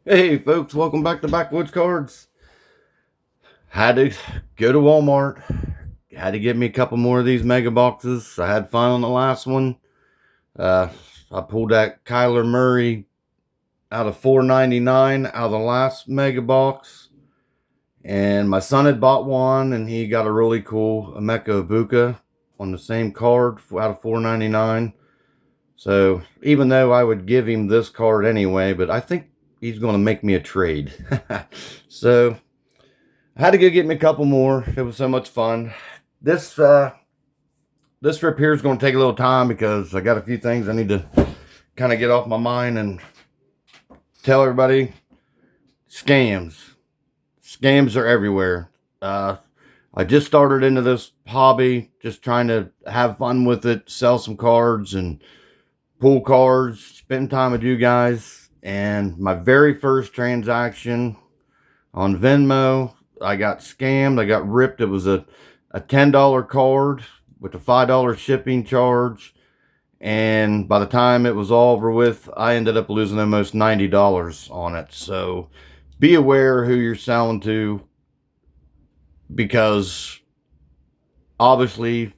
Hey folks, welcome back to Backwoods Cards. Had to go to Walmart. Had to get me a couple more of these mega boxes. I had fun on the last one. Uh, I pulled that Kyler Murray out of $4.99 out of the last mega box. And my son had bought one and he got a really cool Emeka Ibuka on the same card out of $4.99. So even though I would give him this card anyway, but I think he's going to make me a trade. So I had to go get me a couple more. It was so much fun. This this trip here is going to take a little time because I got a few things I need to kind of get off my mind and tell everybody. Scams are everywhere. I just started into this hobby, just trying to have fun with it, sell some cards and pull cards, spend time with you guys. And my very first transaction on Venmo, I got scammed. I got ripped. It was a $10 card with a $5 shipping charge. And by the time it was all over with, I ended up losing almost $90 on it. So be aware who you're selling to, because obviously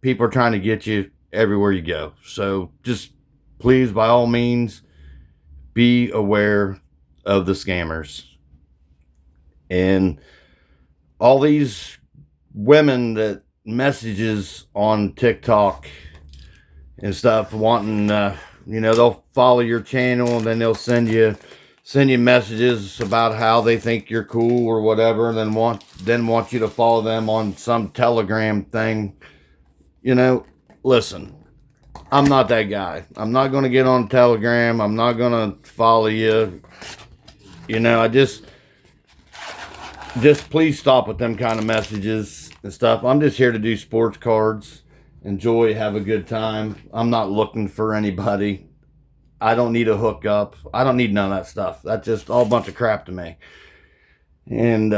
people are trying to get you everywhere you go. So just please, by all means, be aware of the scammers. And all these women that messages on TikTok and stuff wanting, they'll follow your channel and then they'll send you messages about how they think you're cool or whatever, and then want you to follow them on some Telegram thing. Listen, I'm not that guy. I'm not going to get on Telegram. I'm not going to follow you. I just please stop with them kind of messages and stuff. I'm just here to do sports cards, enjoy, have a good time. I'm not looking for anybody. I don't need a hookup. I don't need none of that stuff. That's just all a bunch of crap to me. And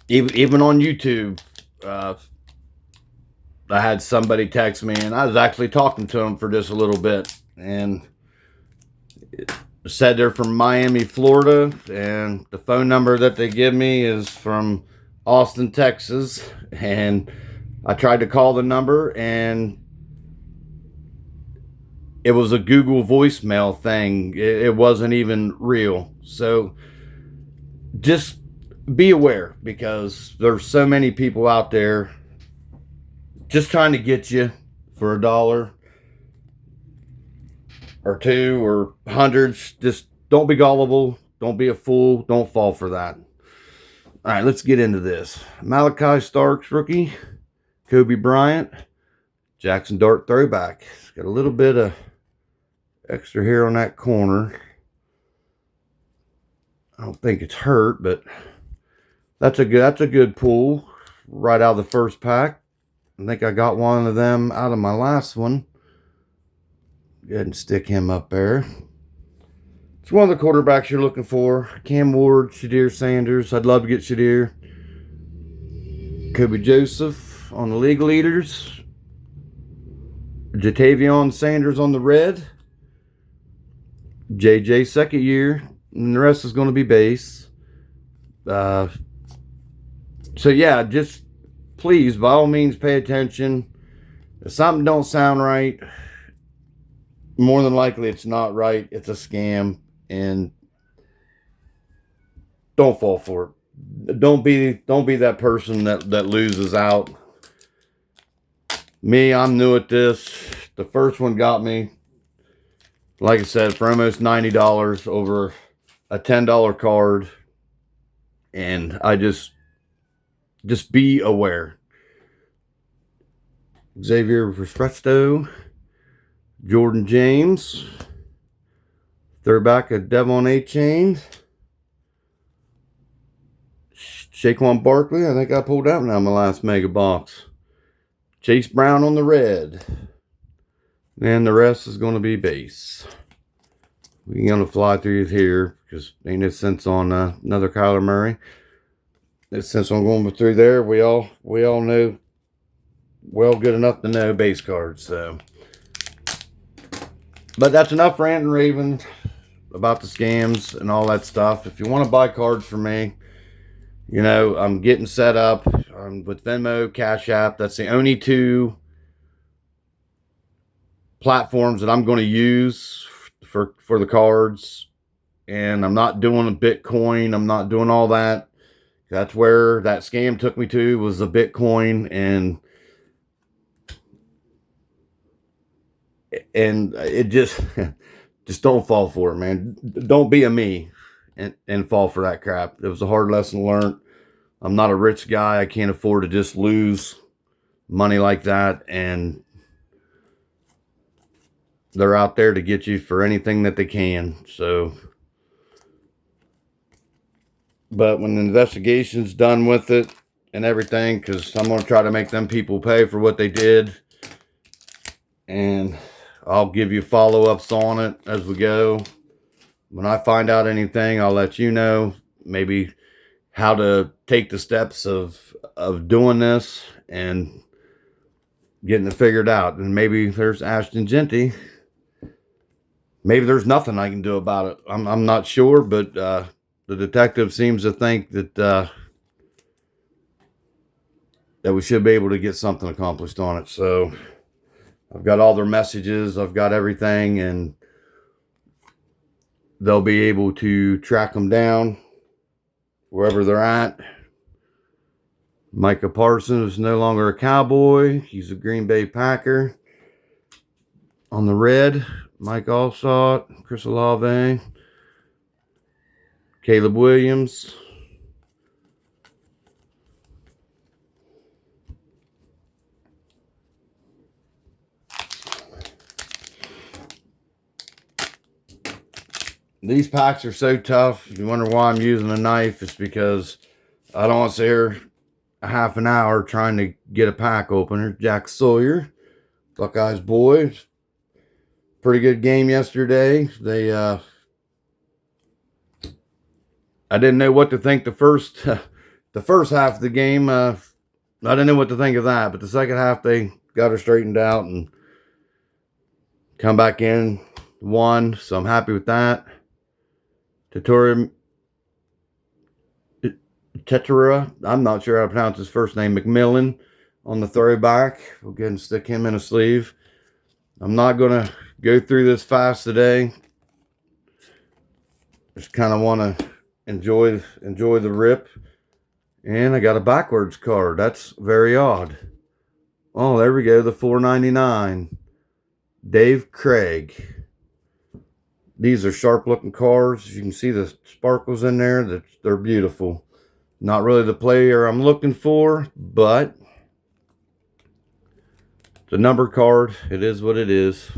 even on YouTube, I had somebody text me, and I was actually talking to them for just a little bit, and it said they're from Miami, Florida, and the phone number that they give me is from Austin, Texas. And I tried to call the number, and it was a Google voicemail thing. It wasn't even real. So just be aware, because there's so many people out there just trying to get you for $1 or $2 or hundreds. Just don't be gullible. Don't be a fool. Don't fall for that. All right, let's get into this. Malachi Starks rookie, Kobe Bryant, Jackson Dart throwback. It's got a little bit of extra hair on that corner. I don't think it's hurt, but that's a good pull right out of the first pack. I think I got one of them out of my last one. Go ahead and stick him up there. It's one of the quarterbacks you're looking for. Cam Ward, Shadir Sanders. I'd love to get Shadir. Kobe Joseph on the league leaders. Jatavion Sanders on the red. JJ second year. And the rest is going to be base. So yeah, just please, by all means, pay attention. If something don't sound right, more than likely it's not right. It's a scam, and don't fall for it. Don't be that person that loses out. Me, I'm new at this. The first one got me, like I said, for almost $90 over a $10 card, and I just be aware. Xavier Respresto, Jordan James, throwback of Devon Achane, Saquon Barkley. I think I pulled out now my last mega box. Chase Brown on the red, and the rest is going to be base. We're going to fly through here because ain't no sense on another Kyler Murray. Since I'm going through there, we all know, well, good enough to know base cards. So, but that's enough rant and raving. about the scams and all that stuff. If you want to buy cards from me, you know, I'm getting set up with Venmo, Cash App. That's the only two platforms that I'm going to use for the cards. And I'm not doing a Bitcoin. I'm not doing all that. That's where that scam took me to, was the Bitcoin. And it just just don't fall for it, man. Don't be a me and fall for that crap. It was a hard lesson learned. I'm not a rich guy. I can't afford to just lose money like that. And they're out there to get you for anything that they can. So, but when the investigation's done with it and everything, because I'm going to try to make them people pay for what they did. And I'll give you follow-ups on it as we go. When I find out anything, I'll let you know. Maybe how to take the steps of doing this and getting it figured out. And maybe there's Ashton Jeanty. Maybe there's nothing I can do about it. I'm not sure, but the detective seems to think that that we should be able to get something accomplished on it. So I've got all their messages. I've got everything, and they'll be able to track them down wherever they're at. Micah Parsons is no longer a Cowboy. He's a Green Bay Packer. On the red, Mike Allstott, Chris Olave, Caleb Williams. These packs are so tough. If you wonder why I'm using a knife, it's because I don't want to sit here a half an hour trying to get a pack opener. Jack Sawyer, Buckeyes boys. Pretty good game yesterday. They I didn't know what to think the first half of the game. I didn't know what to think of that, but the second half they got her straightened out and come back in, won. So I'm happy with that. Tetra, I'm not sure how to pronounce his first name, McMillan on the throwback. We'll go ahead and stick him in a sleeve. I'm not going to go through this fast today. Just kind of want to enjoy the rip. And I got a backwards card. That's very odd. Oh, there we go. The $4.99. Dave Craig. These are sharp looking cards. You can see the sparkles in there. They're beautiful. Not really the player I'm looking for, but it's a number card. It is what it is.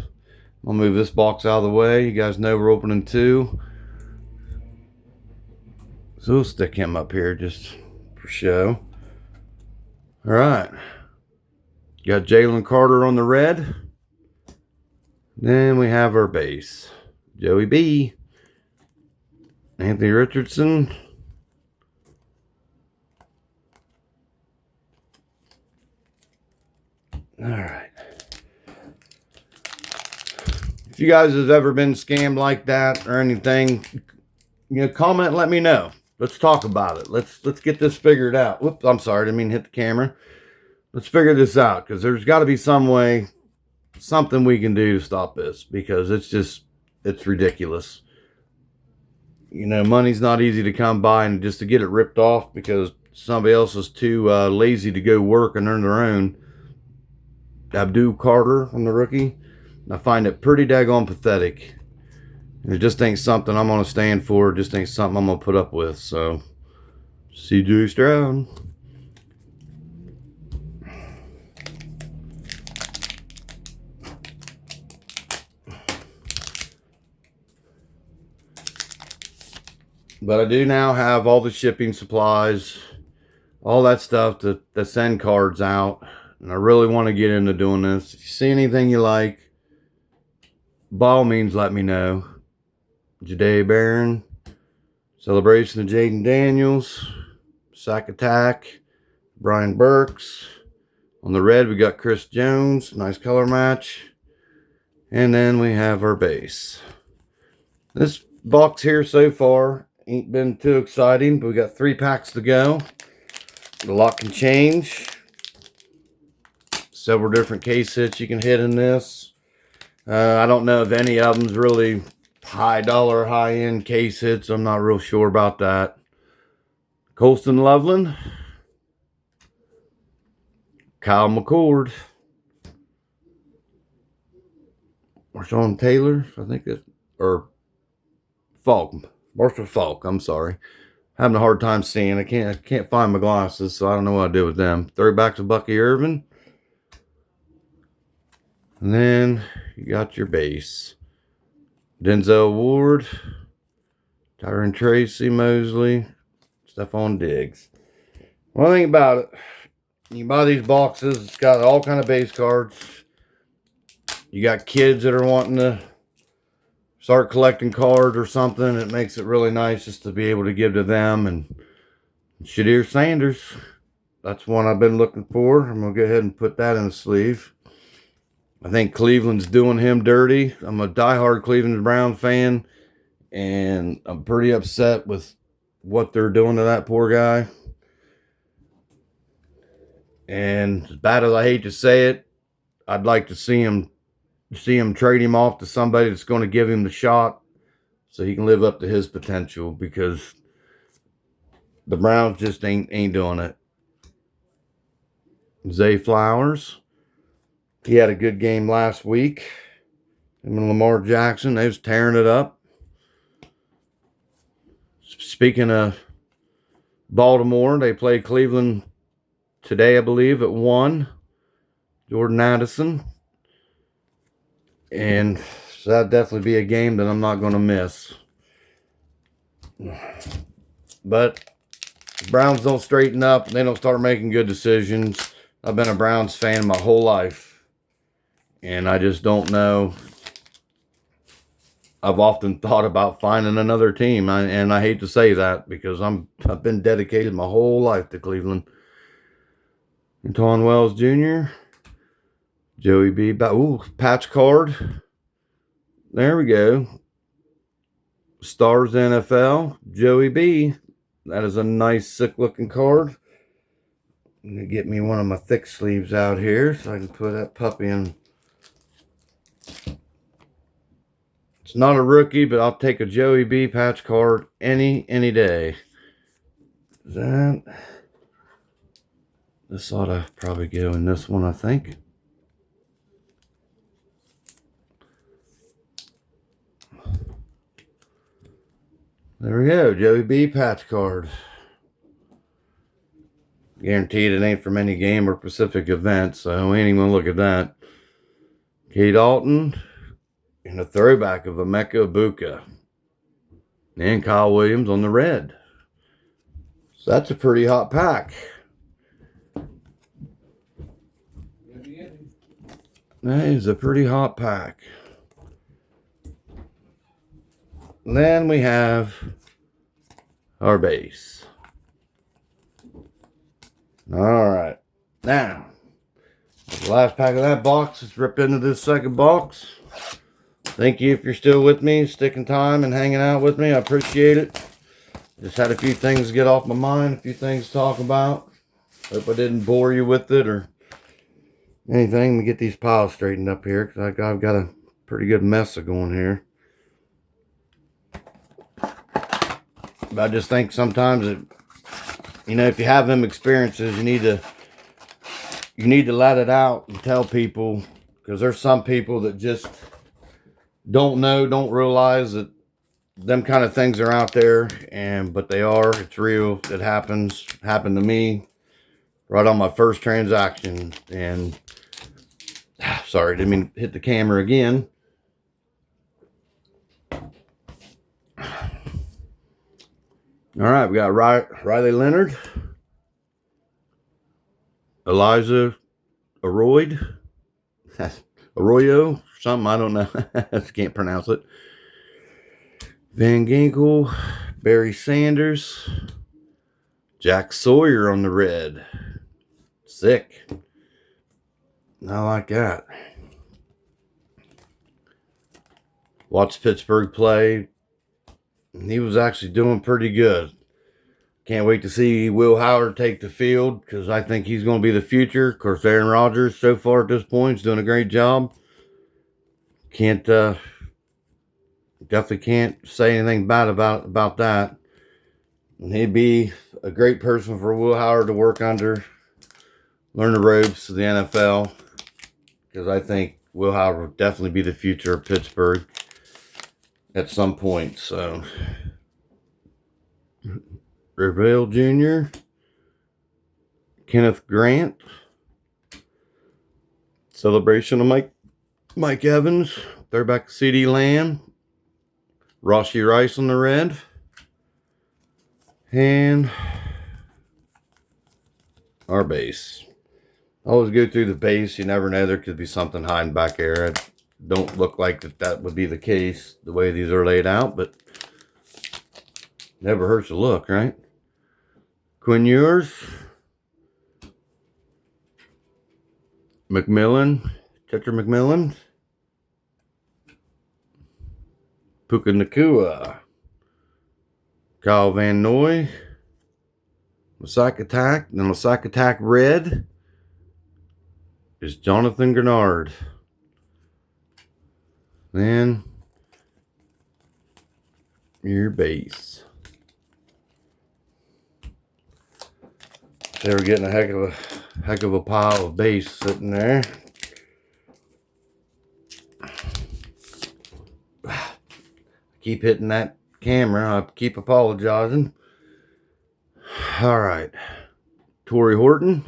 I'll move this box out of the way. You guys know we're opening two. So we'll stick him up here just for show. All right. Got Jalen Carter on the red. Then we have our base. Joey B. Anthony Richardson. All right. If you guys have ever been scammed like that or anything, you know, comment and let me know. Let's talk about it. Let's get this figured out. Whoops, I'm sorry, I didn't mean to hit the camera. Let's figure this out, because there's got to be some way, something we can do to stop this, because it's ridiculous. You know, money's not easy to come by, and just to get it ripped off because somebody else is too lazy to go work and earn their own. Abdul Carter on the rookie. I find it pretty daggone pathetic. It just ain't something I'm going to stand for. It just ain't something I'm going to put up with. So, CJ Stroud. But I do now have all the shipping supplies, all that stuff to send cards out. And I really want to get into doing this. If you see anything you like, by all means, let me know. Jahdae Barron, Celebration of Jaden Daniels, Sack Attack, Brian Burks. On the red, we got Chris Jones. Nice color match. And then we have our base. This box here so far. Ain't been too exciting, but we got 3 packs to go. The lock can change. Several different case hits you can hit in this. I don't know if any of them's really high dollar, high end case hits. I'm not real sure about that. Colston Loveland, Kyle McCord, Marshawn Taylor, I think it's, or Falk, Marshall Falk. I'm sorry, having a hard time seeing. I can't find my glasses, so I don't know what I did with them. Throwback to Bucky Irvin, and then you got your base: Denzel Ward, Tyron Tracy, Mosley, Stephon Diggs. One thing about it, you buy these boxes, it's got all kind of base cards. You got kids that are wanting to start collecting cards or something. It makes it really nice just to be able to give to them. And Shedeur Sanders, that's one I've been looking for. I'm going to go ahead and put that in the sleeve. I think Cleveland's doing him dirty. I'm a diehard Cleveland Brown fan, and I'm pretty upset with what they're doing to that poor guy. And as bad as I hate to say it, I'd like to see him trade him off to somebody that's going to give him the shot so he can live up to his potential, because the Browns just ain't doing it. Zay Flowers, he had a good game last week. Him and Lamar Jackson, they was tearing it up. Speaking of Baltimore, they played Cleveland today, I believe, at 1. Jordan Addison. And so that'd definitely be a game that I'm not going to miss. But the Browns don't straighten up, they don't start making good decisions. I've been a Browns fan my whole life, and I just don't know. I've often thought about finding another team, and I hate to say that because I've been dedicated my whole life to Cleveland. Antoine Wells Jr., Joey B. Ooh, patch card. There we go. Stars NFL, Joey B. That is a nice, sick-looking card. I'm going to get me one of my thick sleeves out here so I can put that puppy in. It's not a rookie, but I'll take a Joey B patch card any day. This ought to probably go in this one, I think. There we go, Joey B patch card. Guaranteed it ain't from any game or Pacific event, so we ain't even gonna look at that. K. Dalton, and a throwback of Emeka Egbuka. And Kyle Williams on the red. So that's a pretty hot pack. That is a pretty hot pack. And then we have our base. Alright. Now, the last pack of that box. Let's rip into this second box. Thank you if you're still with me, sticking time and hanging out with me. I appreciate it. Just had a few things to get off my mind, a few things to talk about. Hope I didn't bore you with it or anything. Let me get these piles straightened up here because I've got a pretty good mess of going here. But I just think sometimes if you have them experiences, you need to let it out and tell people, because there's some people that just don't realize that them kind of things are out there, but they are. It's real. It happened to me right on my first transaction. And sorry, didn't mean to hit the camera again. All right, we got Riley Leonard, Elijah Arroyo, something, I don't know. I just can't pronounce it. Van Ginkel, Barry Sanders, Jack Sawyer on the red. Sick. I like that. Watched Pittsburgh play And he was actually doing pretty good. Can't wait to see Will Howard take the field because I think he's going to be the future. Of course, Aaron Rodgers so far at this point is doing a great job. Can't definitely can't say anything bad about that. And he'd be a great person for Will Howard to work under, learn the ropes of the NFL, because I think Will Howard will definitely be the future of Pittsburgh at some point. So, Revelle Jr., Kenneth Grant, celebration of Mike Evans, throwback to CeeDee Lamb, Rashee Rice on the red, and our base. Always go through the base. You never know. There could be something hiding back there. It don't look like that would be the case the way these are laid out, but never hurts to look, right? Quinn Ewers, McMillan, Tetra McMillan, Puka Nakua, Kyle Van Noy, Massac Attack. The Massac Attack red is Jonathan Grenard. Then your base. They were getting a heck of a pile of base sitting there. Keep hitting that camera. I keep apologizing. All right. Torrey Horton,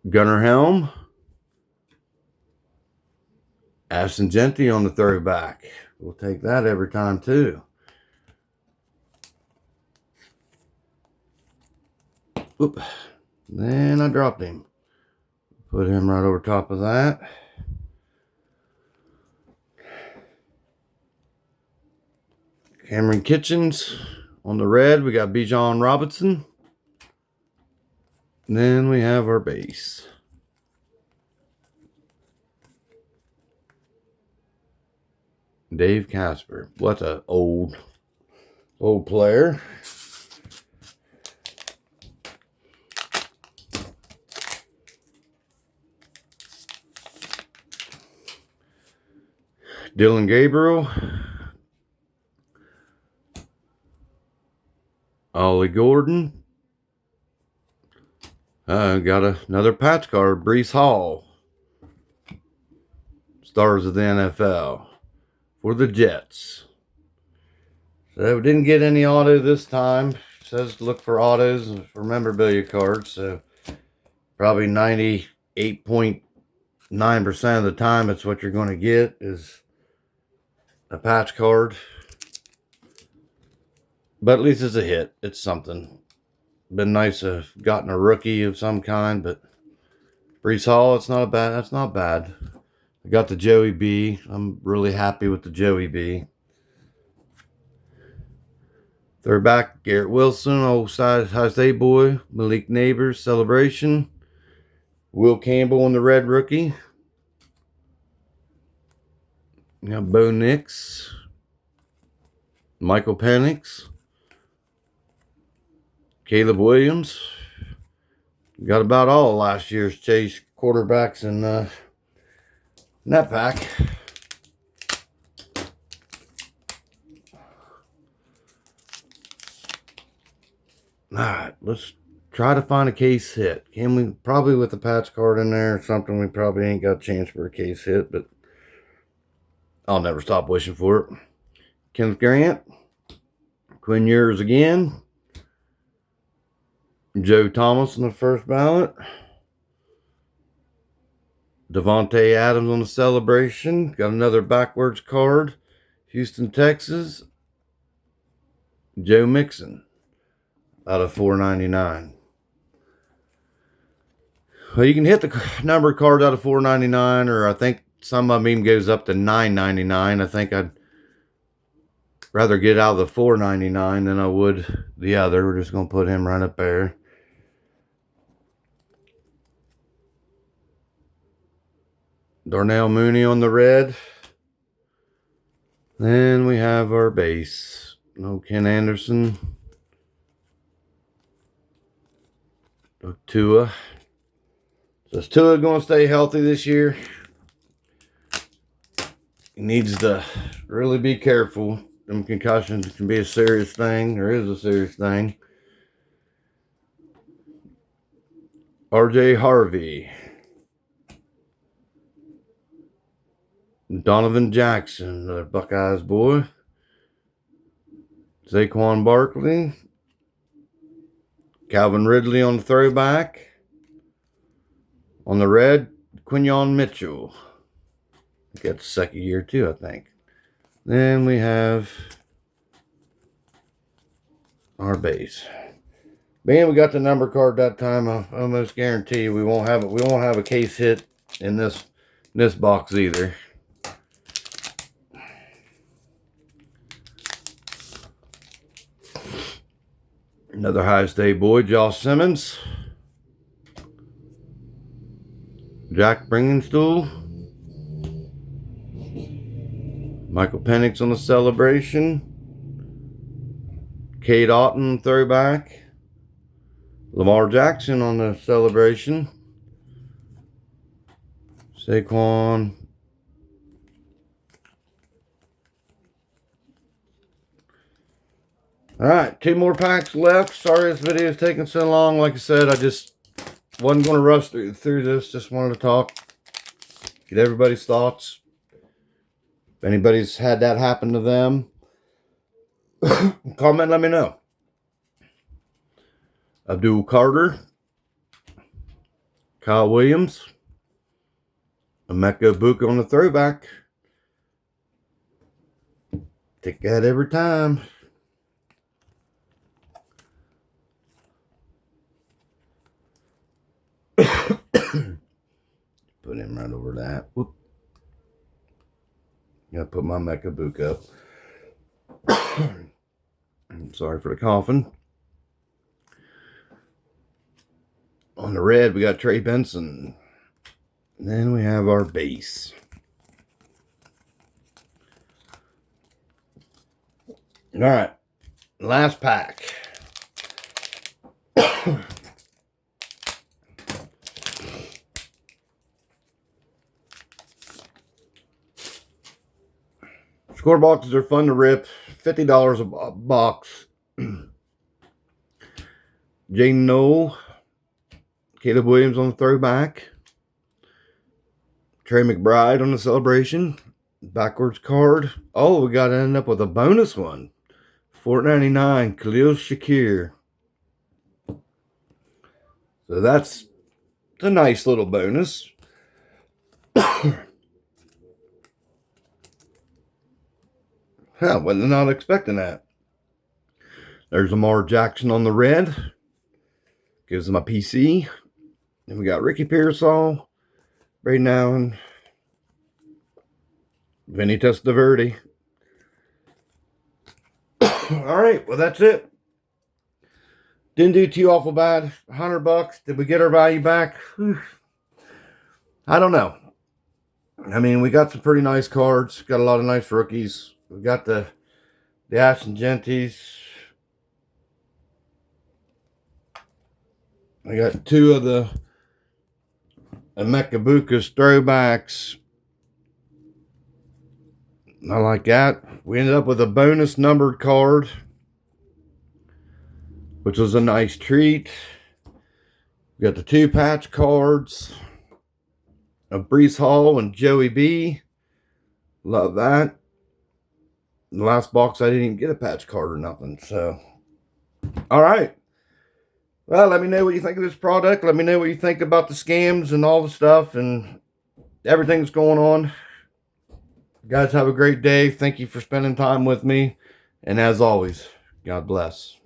Gunnar Helm, Ashton Jeanty on the throwback. We'll take that every time too. Oop. Then I dropped him. Put him right over top of that. Cameron Kitchens on the red. We got Bijan Robinson. And then we have our base. Dave Casper. What a old player. Dylan Gabriel. Ollie Gordon. Got another patch card. Breece Hall. Stars of the NFL. For the Jets. So we didn't get any auto this time. It says look for autos for memorabilia cards. So probably 98.9% of the time it's what you're going to get is a patch card. But at least it's a hit. It's something. Been nice to have gotten a rookie of some kind, but Breece Hall, that's not bad. I got the Joey B. I'm really happy with the Joey B. They're back. Garrett Wilson, old side Jose boy. Malik Neighbors, celebration. Will Campbell on the red rookie. You got Bo Nix. Michael Penix. Caleb Williams. Got about all of last year's Chase quarterbacks in that pack. Alright, let's try to find a case hit. Can we? Probably with the patch card in there or something, we probably ain't got a chance for a case hit, but I'll never stop wishing for it. Kenneth Grant. Quinn Ewers again. Joe Thomas on the first ballot. Devontae Adams on the celebration. Got another backwards card. Houston, Texas. Joe Mixon out of $4.99. Well, you can hit the number cards out of $4.99, or I think some of them even goes up to $9.99. I think I'd rather get out of the $4.99 than I would the other. We're just going to put him right up there. Darnell Mooney on the red. Then we have our base. No Ken Anderson. No Tua. So is Tua going to stay healthy this year? He needs to really be careful. Them concussions can be a serious thing. There is a serious thing. RJ Harvey. Donovan Jackson, another Buckeyes boy. Saquon Barkley. Calvin Ridley on the throwback. On the red, Quinyon Mitchell. Got the second year too, I think. Then we have our base. Being we got the number card that time, I almost guarantee we won't have it. We won't have a case hit in this box either. Another High State boy, Josh Simmons. Jack Bringenstool. Michael Penix on the celebration. Cade Otton throwback. Lamar Jackson on the celebration. Saquon. Alright, 2 more packs left. Sorry this video is taking so long. Like I said, I just wasn't going to rush through this. Just wanted to talk. Get everybody's thoughts. If anybody's had that happen to them, comment, let me know. Abdul Carter. Kyle Williams. Emeka Egbuka on the throwback. Take that every time. Put him right over that. Whoop. Gotta put my Emeka Egbuka up. I'm sorry for the coughing. On the red, we got Trey Benson. And then we have our base. All right, last pack. Score boxes are fun to rip. $50 a box. Jaden Noel. Caleb Williams on the throwback. Trey McBride on the celebration. Backwards card. Oh, we got to end up with a bonus one. $4.99. Khalil Shakir. So that's a nice little bonus. I was not expecting that. There's Lamar Jackson on the red. Gives him a PC. Then we got Ricky Pearsall, Braden Allen, Vinny Testaverde. All right, well, that's it. Didn't do too awful bad. $100. Did we get our value back? I don't know. I mean, we got some pretty nice cards. Got a lot of nice rookies. We got the Ashton Genties. I got 2 of the Emeka Egbuka's throwbacks. I like that. We ended up with a bonus numbered card, which was a nice treat. We got the 2 patch cards of Breece Hall and Joey B. Love that. In the last box, I didn't even get a patch card or nothing. So, all right. Well, let me know what you think of this product. Let me know what you think about the scams and all the stuff and everything that's going on. You guys have a great day. Thank you for spending time with me. And as always, God bless.